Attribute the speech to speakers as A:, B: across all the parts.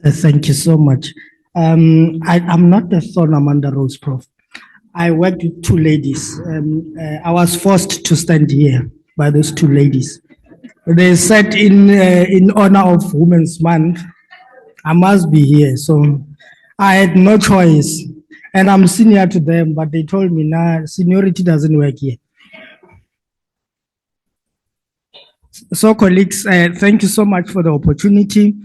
A: Thank you so much. I'm not the Thorn Amanda Rose Prof. I worked with two ladies. I was forced to stand here by those two ladies. They said in honor of Women's Month, I must be here. So I had no choice. And I'm senior to them, but they told me, nah, seniority doesn't work here. So colleagues, thank you so much for the opportunity.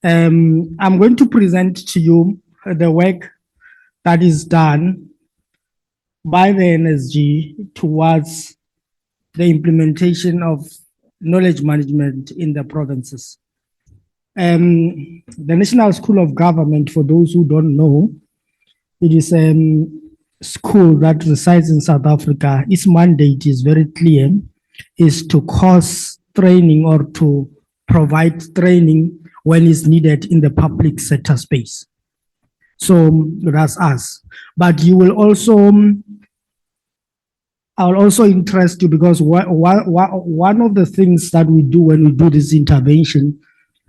A: I'm going to present to you the work that is done by the NSG towards the implementation of knowledge management in the provinces. The National School of Government, for those who don't know, it is a school that resides in South Africa. Its mandate is very clear, is to cause training or to provide training when it's needed in the public sector space. So that's us. But you will also, I will also interest you because one of the things that we do when we do this intervention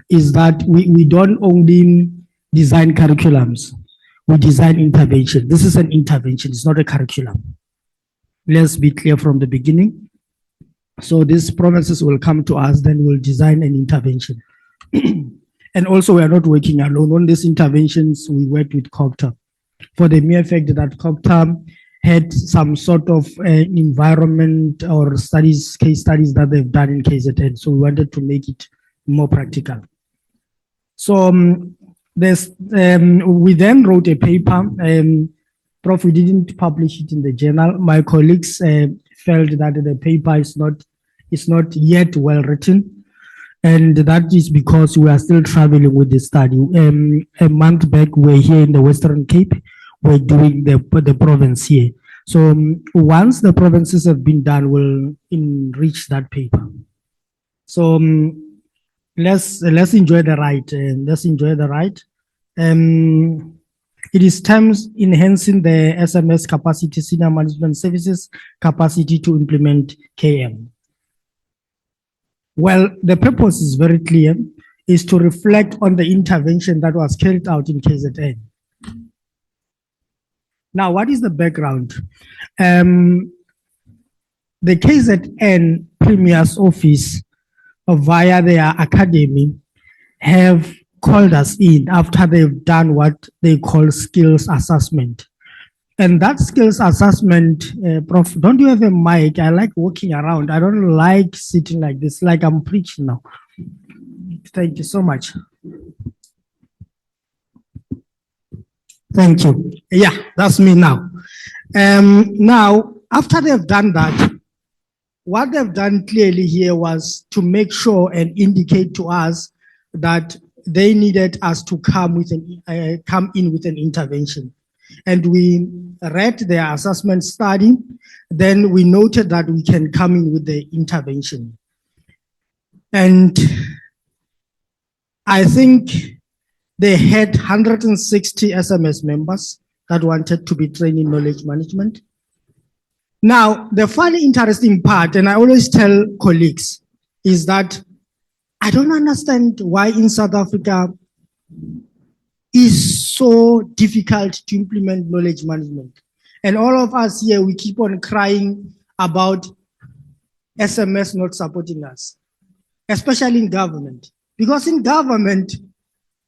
A: is that we don't only design curriculums, we design intervention. This is an intervention, it's not a curriculum. Let's be clear from the beginning. So these provinces will come to us, then we'll design an intervention. And also we are not working alone. On these interventions, we worked with COPTA for the mere fact that COPTA had some sort of environment or studies, case studies that they've done in KZN. So we wanted to make it more practical. So we then wrote a paper. Prof, we didn't publish it in the journal. My colleagues felt that the paper is not yet well written. And that is because we are still traveling with the study. A month back, we're here in the Western Cape. We're doing the province here. So once the provinces have been done, we'll enrich that paper. So let's enjoy the ride. Let's enjoy the ride. It is terms enhancing the SMS capacity, senior management services capacity to implement KM. Well, the purpose is very clear, is to reflect on the intervention that was carried out in KZN. Now, what is the background? The KZN Premier's office, via their academy, have called us in after they've done what they call skills assessment. And that skills assessment, Prof, don't you have a mic? I like walking around. I don't like sitting like this, like I'm preaching now. Thank you so much. Thank you. Yeah, that's me now. Now, after they've done that, what they've done clearly here was to make sure and indicate to us that they needed us to come in with an intervention. And we read their assessment study, then we noted that we can come in with the intervention. And I think they had 160 SMS members that wanted to be trained in knowledge management. Now, the funny interesting part, and I always tell colleagues, is that I don't understand why in South Africa is so difficult to implement knowledge management. And all of us here, we keep on crying about SMS not supporting us, especially in government. Because in government,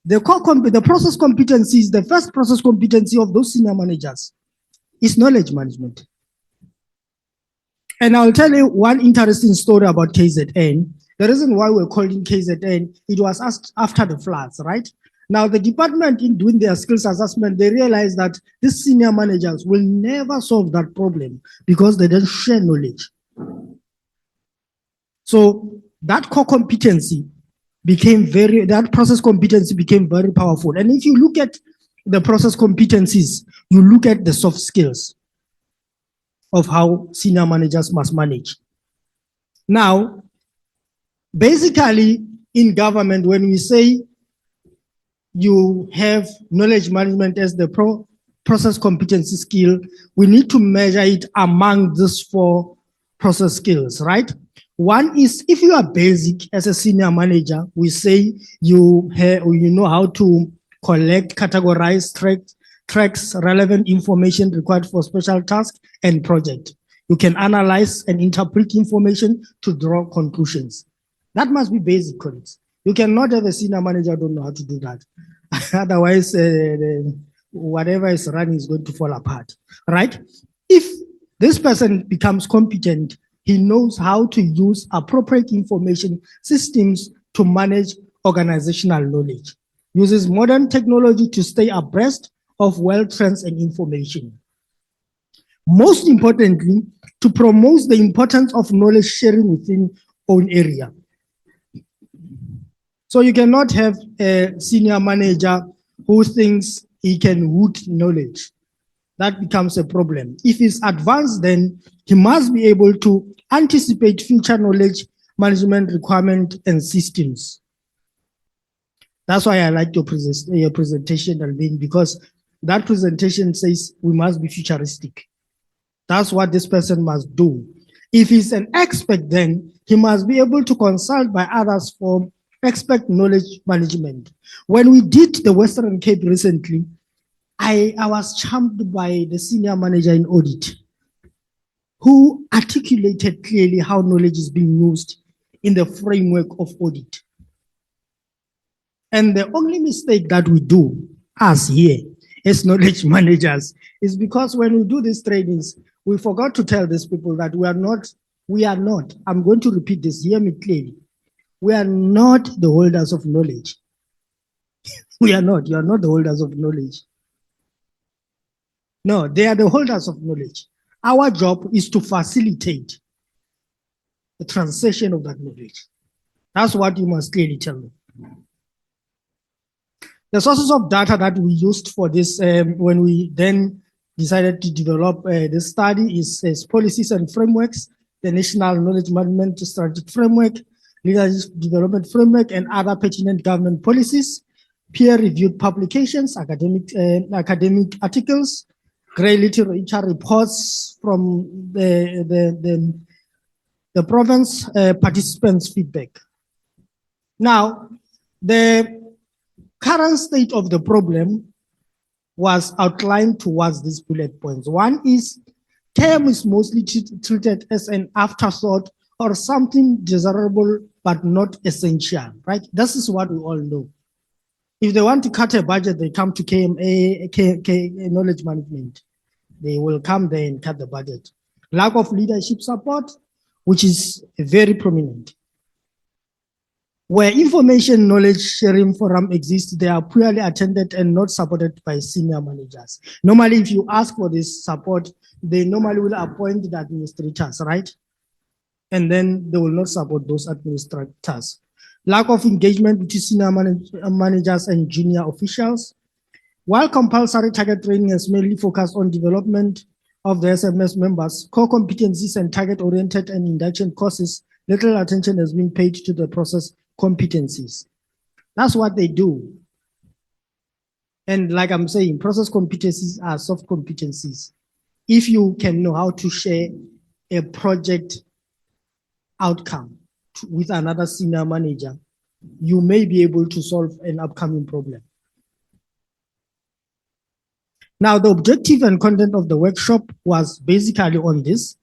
A: the process competencies, the first process competency of those senior managers is knowledge management. And I'll tell you one interesting story about KZN. The reason why we're calling KZN, it was asked after the floods, right? Now, the department, in doing their skills assessment, they realized that these senior managers will never solve that problem because they don't share knowledge. So that core competency that process competency became very powerful. And if you look at the process competencies, you look at the soft skills of how senior managers must manage. Now, basically, in government, when we say you have knowledge management as the process competency skill, we need to measure it among these four process skills, right? One is, if you are basic as a senior manager, we say you know how to collect, categorize, tracks relevant information required for special task and project. You can analyze and interpret information to draw conclusions. That must be basic, colleagues. You cannot have a senior manager don't know how to do that. Otherwise, whatever is running is going to fall apart, right? If this person becomes competent, he knows how to use appropriate information systems to manage organizational knowledge, uses modern technology to stay abreast of world trends and information. Most importantly, to promote the importance of knowledge sharing within own area. So you cannot have a senior manager who thinks he can hoot knowledge. That becomes a problem. If he's advanced, then he must be able to anticipate future knowledge management requirements and systems. That's why I like your presentation, Alvin, because that presentation says we must be futuristic. That's what this person must do. If he's an expert, then he must be able to consult by others for expert knowledge management. When we did the Western Cape recently, I was charmed by the senior manager in audit who articulated clearly how knowledge is being used in the framework of audit. And the only mistake that we do, us here, as knowledge managers, is because when we do these trainings, we forgot to tell these people that we are not, I'm going to repeat this, hear me clearly. We are not the holders of knowledge. We are not, you are not the holders of knowledge. No, they are the holders of knowledge. Our job is to facilitate the transition of that knowledge. That's what you must clearly tell them. The sources of data that we used for this when we then decided to develop this study is policies and frameworks, the National Knowledge Management Strategic Framework, Leadership Development Framework, and other pertinent government policies, peer-reviewed publications, academic articles, grey literature reports from the province participants' feedback. Now, the current state of the problem was outlined towards these bullet points. One is KM is mostly treated as an afterthought or something desirable but not essential, right? This is what we all know. If they want to cut a budget, they come to KMA, knowledge management. They will come there and cut the budget. Lack of leadership support, which is very prominent. Where information knowledge sharing forum exists, they are poorly attended and not supported by senior managers. Normally, if you ask for this support, they normally will appoint the administrators, right? And then they will not support those administrators. Lack of engagement between senior managers and junior officials. While compulsory target training is mainly focused on development of the SMS members, core competencies and target-oriented and induction courses, little attention has been paid to the process competencies. That's what they do. And like I'm saying, process competencies are soft competencies. If you can know how to share a project outcome with another senior manager, you may be able to solve an upcoming problem. Now, the objective and content of the workshop was basically on this,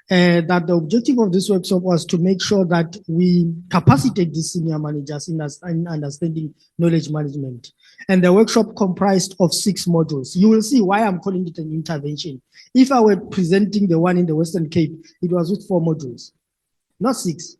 A: that the objective of this workshop was to make sure that we capacitate the senior managers in understanding knowledge management. And the workshop comprised of 6 modules. You will see why I'm calling it an intervention. If I were presenting the one in the Western Cape, it was with 4 modules, not 6.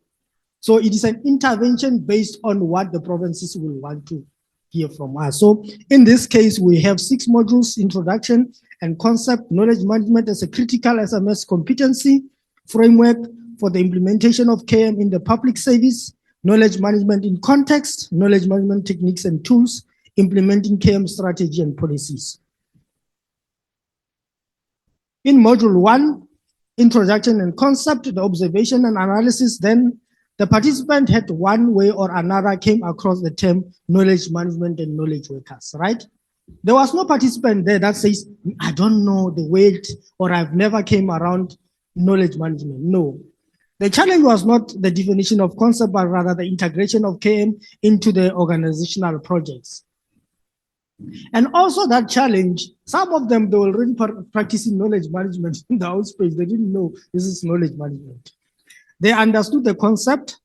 A: So it is an intervention based on what the provinces will want to hear from us. So in this case, we have 6 modules: introduction and concept, knowledge management as a critical SMS competency, framework for the implementation of KM in the public service, knowledge management in context, knowledge management techniques and tools, implementing KM strategy and policies. In module 1, introduction and concept, the observation and analysis, then the participant had one way or another came across the term knowledge management and knowledge workers, right? There was no participant there that says, I don't know the weight or I've never came around knowledge management. No. The challenge was not the definition of concept, but rather the integration of KM into the organizational projects. And also that challenge, some of them, they were already practicing knowledge management in the own space. They didn't know this is knowledge management. They understood the concept.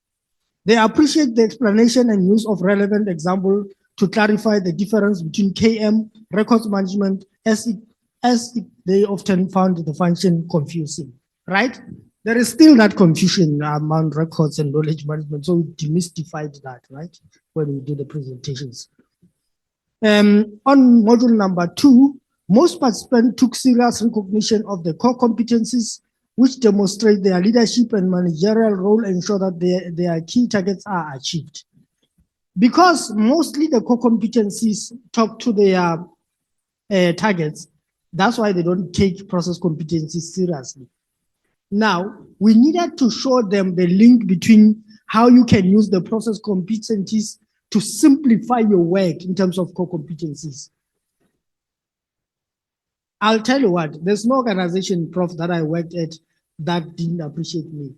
A: They appreciate the explanation and use of relevant example to clarify the difference between KM, records management, they often found the function confusing, right? There is still that confusion among records and knowledge management, so we demystified that, right, when we do the presentations. On module number 2, most participants took serious recognition of the core competencies which demonstrate their leadership and managerial role and ensure that their key targets are achieved. Because mostly the core competencies talk to their targets, that's why they don't take process competencies seriously. Now, we needed to show them the link between how you can use the process competencies to simplify your work in terms of core competencies. I'll tell you what, there's no organization, Prof, that I worked at that didn't appreciate me.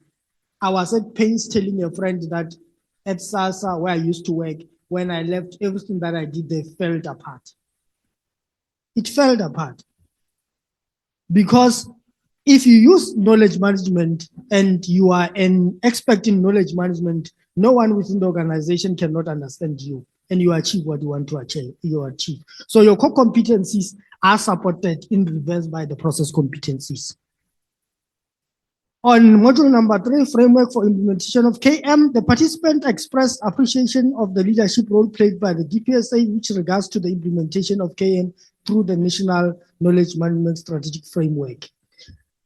A: I was at pains telling a friend that at SASA, where I used to work, when I left, everything that I did, they fell apart. It fell apart. Because if you use knowledge management and you are an expert in knowledge management, no one within the organization cannot understand you and you achieve what you want to achieve. So your core competencies are supported in reverse by the process competencies. On module number 3, framework for implementation of KM, the participant expressed appreciation of the leadership role played by the DPSA, which regards to the implementation of KM through the National Knowledge Management Strategic Framework.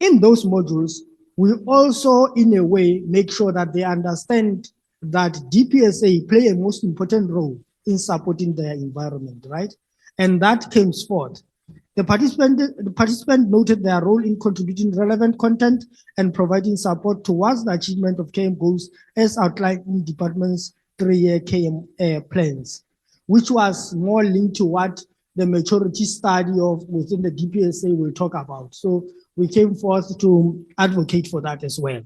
A: In those modules, we also, in a way, make sure that they understand that DPSA play a most important role in supporting their environment, right? And that came forth. The participant noted their role in contributing relevant content and providing support towards the achievement of KM goals as outlined in department's 3-year KM plans, which was more linked to what the maturity study of within the DPSA will talk about. So we came forth to advocate for that as well.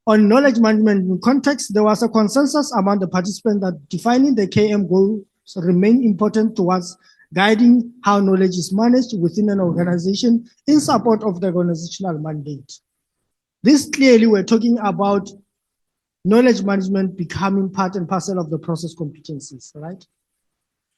A: On knowledge management context, there was a consensus among the participants that defining the KM goals remain important towards guiding how knowledge is managed within an organization in support of the organizational mandate. This clearly, we're talking about knowledge management becoming part and parcel of the process competencies, right?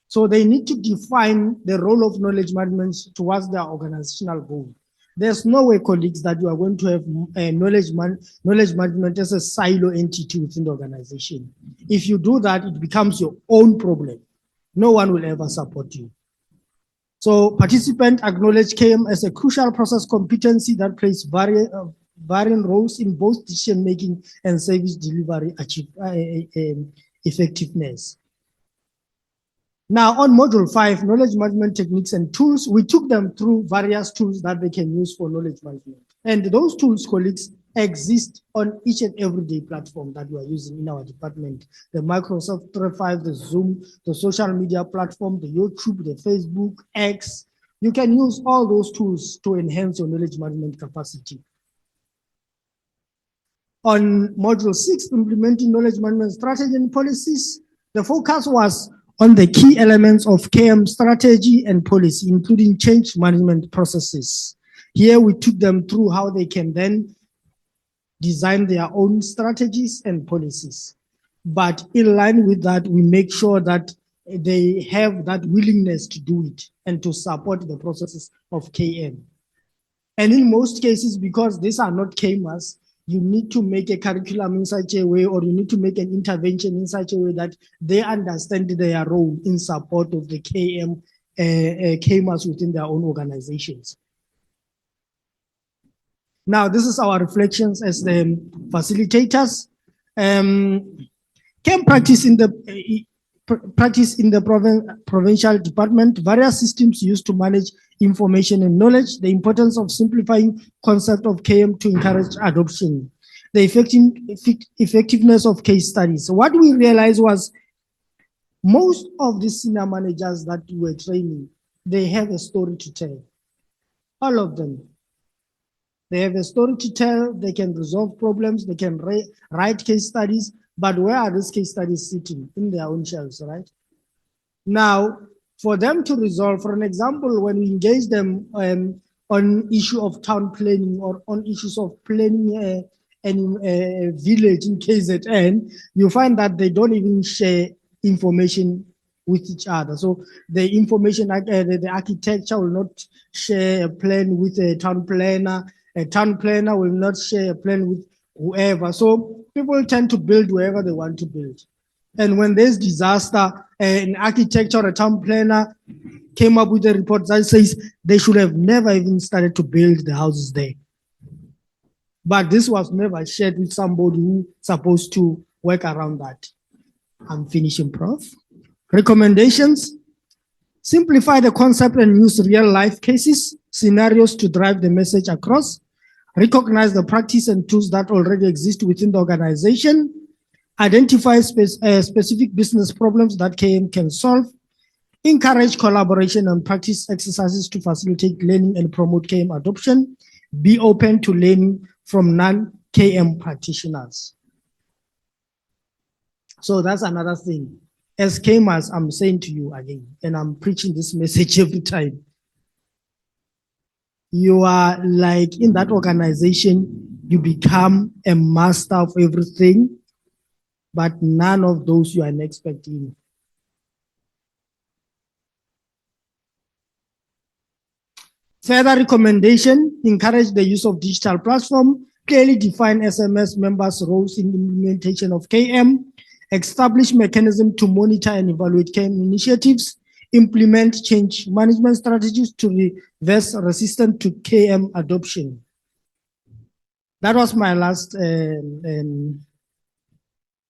A: So they need to define the role of knowledge management towards their organizational goal. There's no way, colleagues, that you are going to have knowledge management as a silo entity within the organization. If you do that, it becomes your own problem. No one will ever support you. So participants acknowledge KM as a crucial process competency that plays varying roles in both decision-making and service delivery effectiveness. Now on module 5, knowledge management techniques and tools, we took them through various tools that they can use for knowledge management. And those tools, colleagues, exist on each and every day platform that we are using in our department. The Microsoft 365, the Zoom, the social media platform, the YouTube, the Facebook, X. You can use all those tools to enhance your knowledge management capacity. On module 6, implementing knowledge management strategy and policies, the focus was on the key elements of KM strategy and policy, including change management processes. Here we took them through how they can then design their own strategies and policies. But in line with that, we make sure that they have that willingness to do it and to support the processes of KM. And in most cases, because these are not KMAs, you need to make a curriculum in such a way, or you need to make an intervention in such a way that they understand their role in support of the KMAs within their own organizations. Now, this is our reflections as the facilitators. KM practice in the provincial department, various systems used to manage information and knowledge, the importance of simplifying concept of KM to encourage adoption, the effectiveness of case studies. So what we realized was most of the senior managers that we were training, they have a story to tell. All of them. They have a story to tell, they can resolve problems, they can write case studies, but where are these case studies sitting? In their own shelves, right? Now, for them to resolve, for an example, when we engage them on issue of town planning or on issues of planning a village in KZN, you find that they don't even share information with each other. So the information, the architecture will not share a plan with a town planner. A town planner will not share a plan with whoever. So people tend to build wherever they want to build. And when there's disaster, an architect or a town planner came up with a report that says they should have never even started to build the houses there. But this was never shared with somebody who's supposed to work around that. I'm finishing, Prof. Recommendations: simplify the concept and use real life cases, scenarios to drive the message across. Recognize the practice and tools that already exist within the organization. Identify specific business problems that KM can solve. Encourage collaboration and practice exercises to facilitate learning and promote KM adoption. Be open to learning from non-KM practitioners. So that's another thing. As KMers, I'm saying to you again, and I'm preaching this message every time. You are like in that organization, you become a master of everything, but none of those you are an expert in. Further recommendation: encourage the use of digital platform, clearly define SMS members' roles in implementation of KM, establish mechanism to monitor and evaluate KM initiatives, implement change management strategies to reverse resistance to KM adoption. That was my last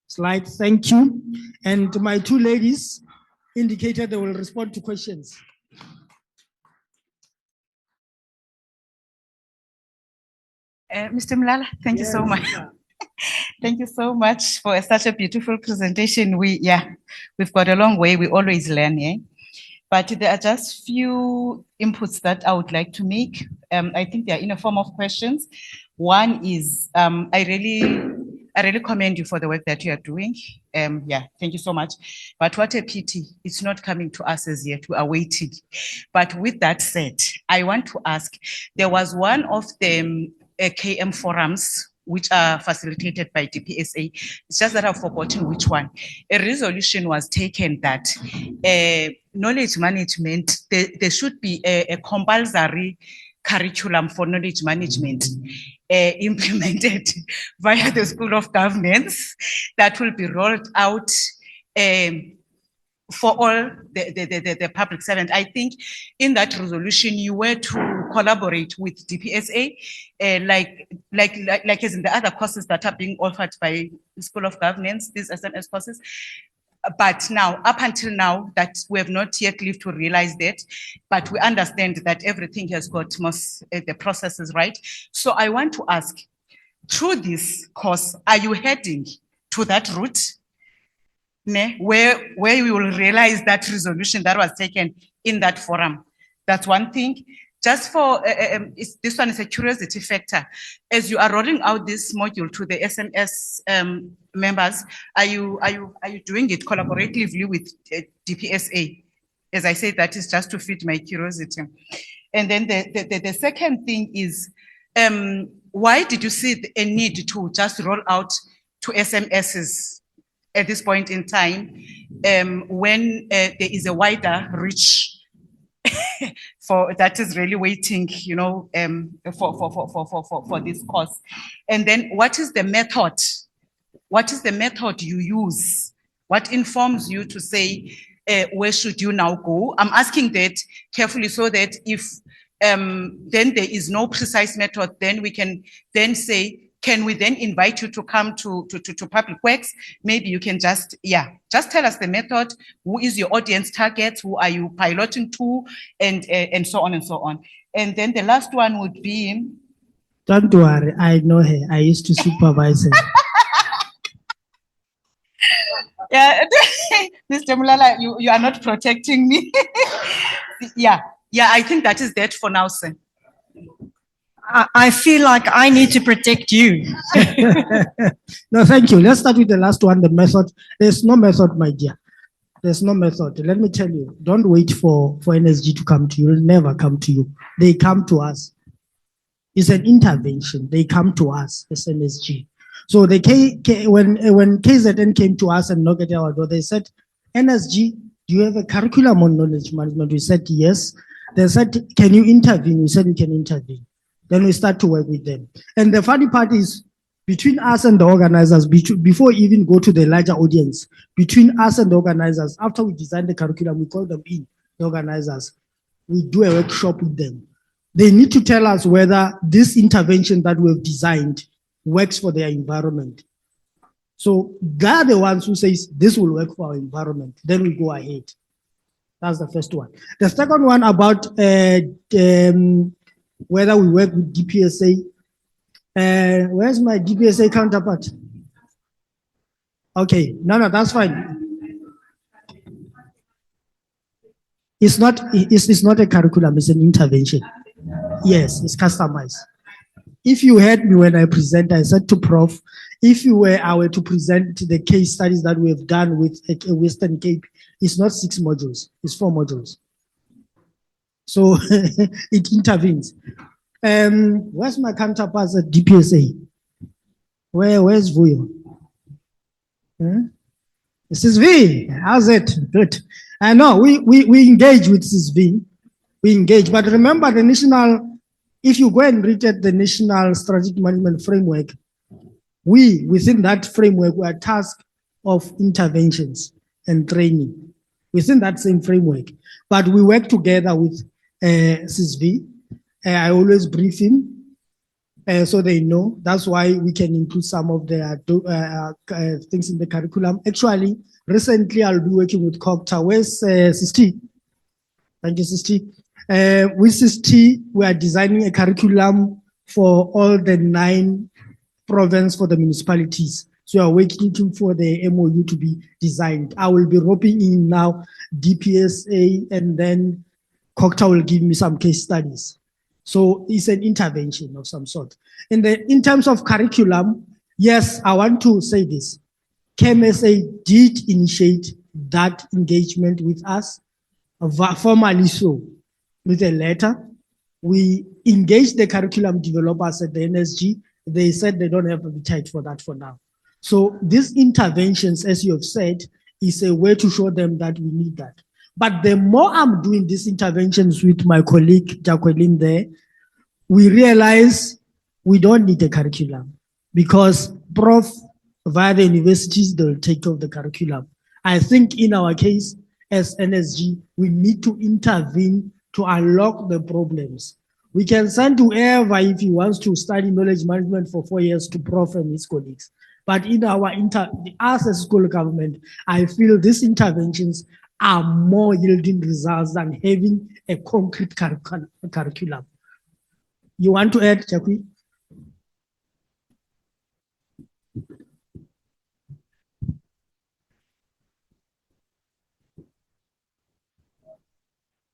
A: slide. Thank you. And my two ladies indicated they will respond to questions.
B: Mr. Molala, thank you so much. Thank you so much for such a beautiful presentation. We've got a long way. We always learn, yeah? But there are just few inputs that I would like to make. I think they are in a form of questions. One is, I really commend you for the work that you are doing. Thank you so much. But what a pity, it's not coming to us as yet. We are waiting. But with that said, I want to ask, there was one of the KM forums which are facilitated by DPSA. It's just that I've forgotten which one. A resolution was taken that knowledge management, there should be a compulsory curriculum for knowledge management implemented via the School of Governance that will be rolled out for all the public servant. I think in that resolution, you were to collaborate with DPSA, like as in the other courses that are being offered by the School of Governance, these SMS courses. But now, up until now, that we have not yet lived to realize that, but we understand that everything has got the processes right. So I want to ask, through this course, are you heading to that route? Where we will realize that resolution that was taken in that forum. That's one thing. Just for this one is a curiosity factor. As you are rolling out this module to the SMS members, are you doing it collaboratively with DPSA? As I said, that is just to feed my curiosity. And then the second thing is, why did you see a need to just roll out to SMSs at this point in time, when there is a wider reach for that is really waiting, you know, for this course? And then what is the method? What is the method you use? What informs you to say, where should you now go? I'm asking that carefully so that if then there is no precise method, then we can then say, can we then invite you to come to Public Works? Maybe you can just tell us the method. Who is your audience target? Who are you piloting to? And so on and so on. And then the last one would be.
A: Don't worry, I know her. I used to supervise her.
B: Yeah, Mr. Molala, you are not protecting me. Yeah, I think that is that for now, sir.
C: I feel like I need to protect you.
A: No, thank you. Let's start with the last one, the method. There's no method, my dear. There's no method. Let me tell you, don't wait for NSG to come to you. It'll never come to you. They come to us. It's an intervention. They come to us as NSG. So when KZN came to us and knocked at our door, they said, NSG, do you have a curriculum on knowledge management? We said yes. They said, can you intervene? We said we can intervene. Then we start to work with them. And the funny part is, between us and the organizers, before we even go to the larger audience, between us and the organizers, after we design the curriculum, we call them in, the organizers. We do a workshop with them. They need to tell us whether this intervention that we've designed works for their environment. So they're the ones who say this will work for our environment. Then we go ahead. That's the first one. The second one about whether we work with DPSA. Where's my DPSA counterpart? Okay, no, that's fine. It's not a curriculum, it's an intervention. Yes, it's customized. If you heard me when I present, I said to Prof, if I were to present the case studies that we have done with Western Cape, it's not 6 modules, it's 4 modules. So it intervenes. Where's my counterpart at DPSA? Where's Vuyo? This is V. How's it? Good. I know we engage with CISV. We engage, but remember the national, if you go and read at the National Strategic Management Framework, within that framework, we are tasked of interventions and training within that same framework. But we work together with CISV. I always brief him so they know. That's why we can include some of the things in the curriculum. Actually, recently I'll be working with COGTA. Where's Sisti? Thank you, Sisti. With Sisti, we are designing a curriculum for all the 9 provinces for the municipalities. So we are waiting for the MOU to be designed. I will be roping in now DPSA, and then COGTA will give me some case studies. So it's an intervention of some sort. In terms of curriculum, yes, I want to say this. KMSA did initiate that engagement with us, formally so, with a letter. We engaged the curriculum developers at the NSG. They said they don't have appetite for that for now. So these interventions, as you have said, is a way to show them that we need that. But the more I'm doing these interventions with my colleague, Jacqueline there, we realize we don't need a curriculum because Prof, via the universities, they'll take off the curriculum. I think in our case, as NSG, we need to intervene to unlock the problems. We can send whoever, if he wants to study knowledge management for 4 years, to Prof and his colleagues. But in us as school government, I feel these interventions are more yielding results than having a concrete curriculum. You want to add, Jackie?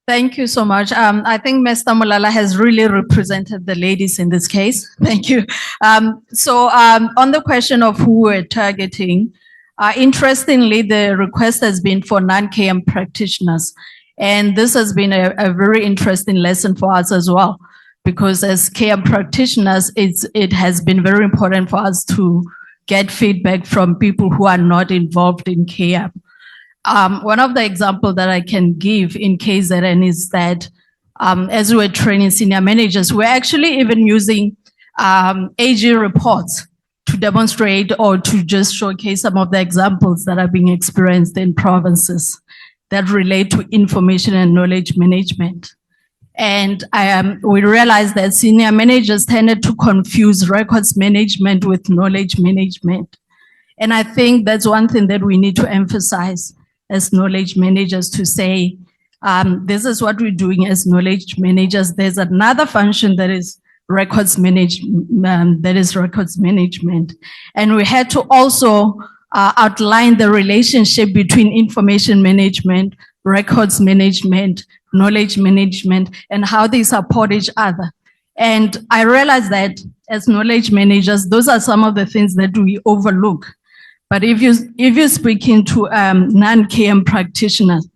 D: Thank you so much. I think Mr. Molala has really represented the ladies in this case. Thank you. On the question of who we're targeting, interestingly, the request has been for non-KM practitioners. And this has been a very interesting lesson for us as well, because as KM practitioners, it has been very important for us to get feedback from people who are not involved in KM. One of the examples that I can give in KZN is that as we were training senior managers, we're actually even using AG reports to demonstrate or to just showcase some of the examples that are being experienced in provinces that relate to information and knowledge management. And we realized that senior managers tended to confuse records management with knowledge management. And I think that's one thing that we need to emphasize as knowledge managers, to say, this is what we're doing as knowledge managers. There's another function that is records management, And we had to also outline the relationship between information management, records management, knowledge management, and how they support each other. And I realized that as knowledge managers, those are some of the things that we overlook. But if you're speaking to non-KM practitioners,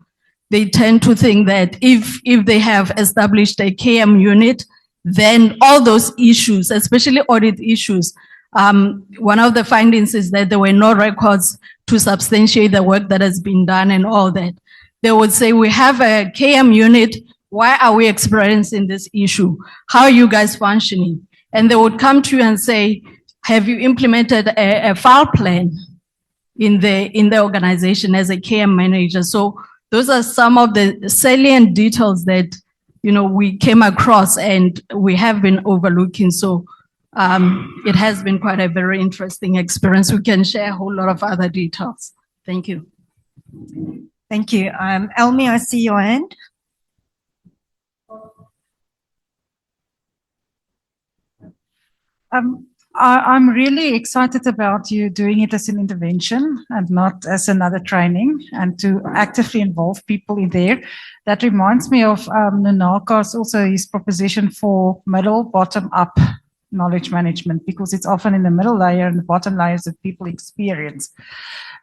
D: they tend to think that if they have established a KM unit, then all those issues, especially audit issues, one of the findings is that there were no records to substantiate the work that has been done and all that. They would say, we have a KM unit, why are we experiencing this issue? How are you guys functioning? And they would come to you and say, have you implemented a file plan in the organization as a KM manager? So those are some of the salient details that, you know, we came across and we have been overlooking. So it has been quite a very interesting experience. We can share a whole lot of other details. Thank you.
C: Thank you. Elmi, I see your hand.
E: I'm really excited about you doing it as an intervention and not as another training, and to actively involve people in there. That reminds me of Nanaka's also his proposition for middle bottom up knowledge management, because it's often in the middle layer and the bottom layers that people experience.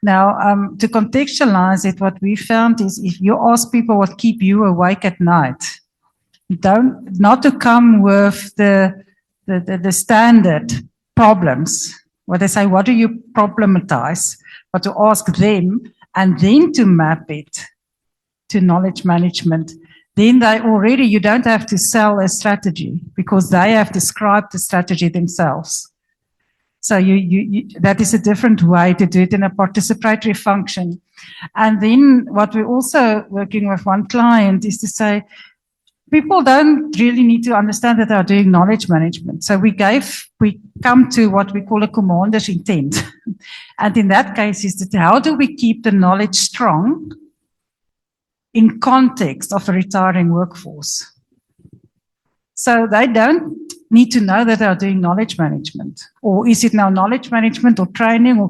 E: Now, to contextualize it, what we found is if you ask people what keep you awake at night, not to come with the standard problems, where they say, what do you problematize? But to ask them and then to map it to knowledge management, then you don't have to sell a strategy because they have described the strategy themselves. So that is a different way to do it in a participatory function. And then what we're also working with one client is to say, people don't really need to understand that they are doing knowledge management. So we come to what we call a commander's intent. And in that case is that how do we keep the knowledge strong in context of a retiring workforce? So they don't need to know that they are doing knowledge management. Or is it now knowledge management or training or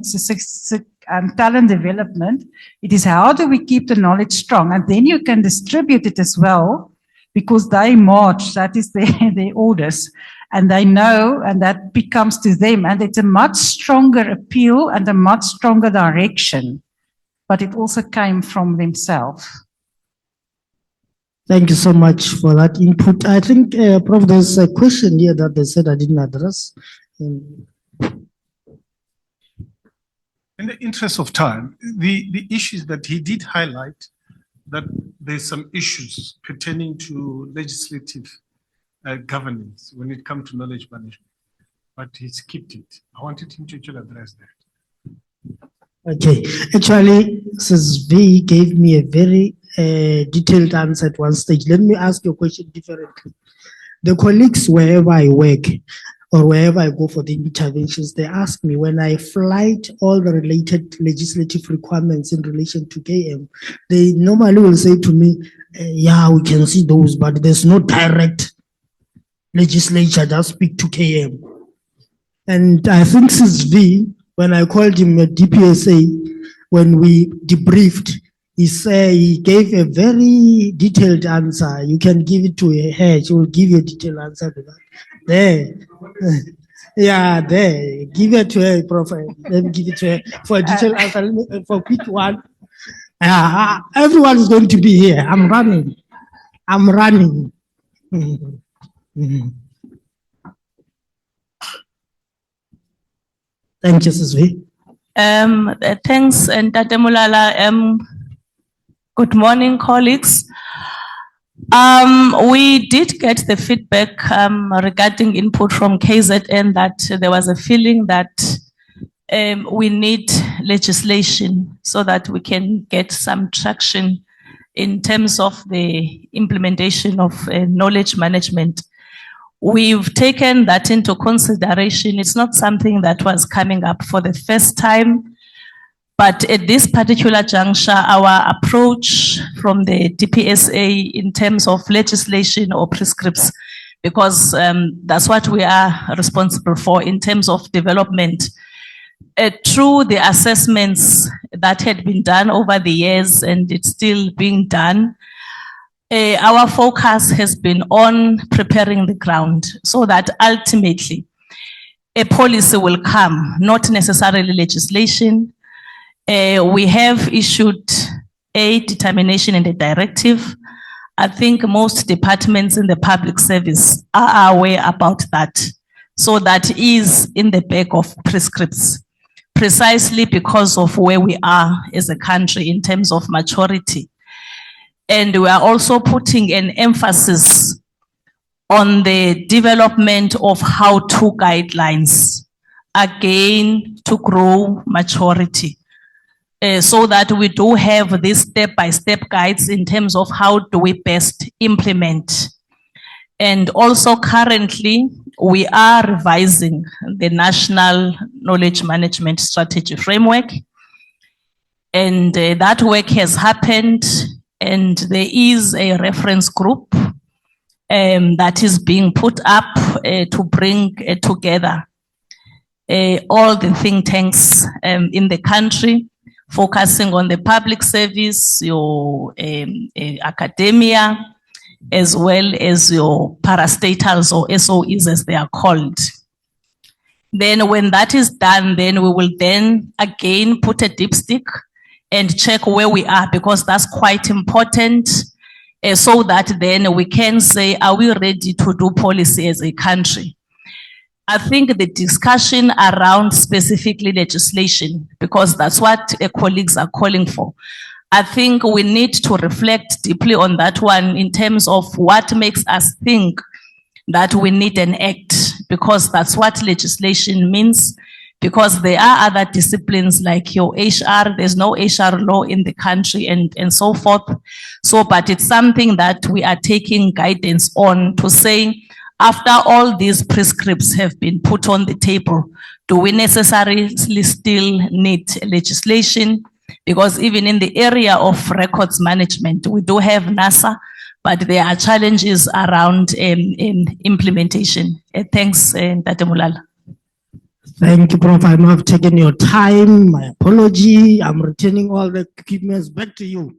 E: talent development? It is how do we keep the knowledge strong? And then you can distribute it as well, because they march, that is their orders, and they know, and that becomes to them, and it's a much stronger appeal and a much stronger direction, but it also came from themselves.
A: Thank you so much for that input. I think, Prof, there's a question here that they said I didn't address.
F: In the interest of time, the issues that he did highlight, that there's some issues pertaining to legislative governance when it comes to knowledge management, but he skipped it. I wanted him to actually address that.
A: Okay, actually, Ms. V gave me a very detailed answer at one stage. Let me ask your question differently. The colleagues, wherever I work or wherever I go for the interventions, they ask me when I flight all the related legislative requirements in relation to KM, they normally will say to me, yeah, we can see those, but there's no direct legislature, just speak to KM. And I think Ms. V, when I called him at DPSA, when we debriefed, he gave a very detailed answer. You can give it to her, she will give you a detailed answer to that. There. Yeah, there. Give it to her, Prof. Let me give it to her for a detailed answer. For a quick one. Everyone is going to be here. I'm running. Thank you, Susvi.
G: Thanks, Ntate Molala. Good morning, colleagues. We did get the feedback regarding input from KZN that there was a feeling that we need legislation so that we can get some traction in terms of the implementation of knowledge management. We've taken that into consideration. It's not something that was coming up for the first time, but at this particular juncture, our approach from the DPSA in terms of legislation or prescripts, because that's what we are responsible for in terms of development. Through the assessments that had been done over the years, and it's still being done, our focus has been on preparing the ground so that ultimately a policy will come, not necessarily legislation, We have issued a determination and a directive. I think most departments in the public service are aware about that. So that is in the back of prescripts, precisely because of where we are as a country in terms of maturity. And we are also putting an emphasis on the development of how-to guidelines, again, to grow maturity. So that we do have these step-by-step guides in terms of how do we best implement. And also currently, we are revising the National Knowledge Management Strategy Framework. And that work has happened, and there is a reference group that is being put up to bring together all the think tanks in the country, focusing on the public service, your academia, as well as your parastatals or SOEs as they are called. Then when that is done, then we will then again put a dipstick and check where we are, because that's quite important, so that then we can say, are we ready to do policy as a country? I think the discussion around specifically legislation, because that's what colleagues are calling for. I think we need to reflect deeply on that one in terms of what makes us think that we need an act, because that's what legislation means, because there are other disciplines like your HR, there's no HR law in the country and so forth. So, but it's something that we are taking guidance on to say, after all these prescripts have been put on the table, do we necessarily still need legislation? Because even in the area of records management, we do have NASA, but there are challenges around implementation. Thanks, Tate Molala.
A: Thank you, Prof. I know I've taken your time. My apology. I'm returning all the equipments back to you.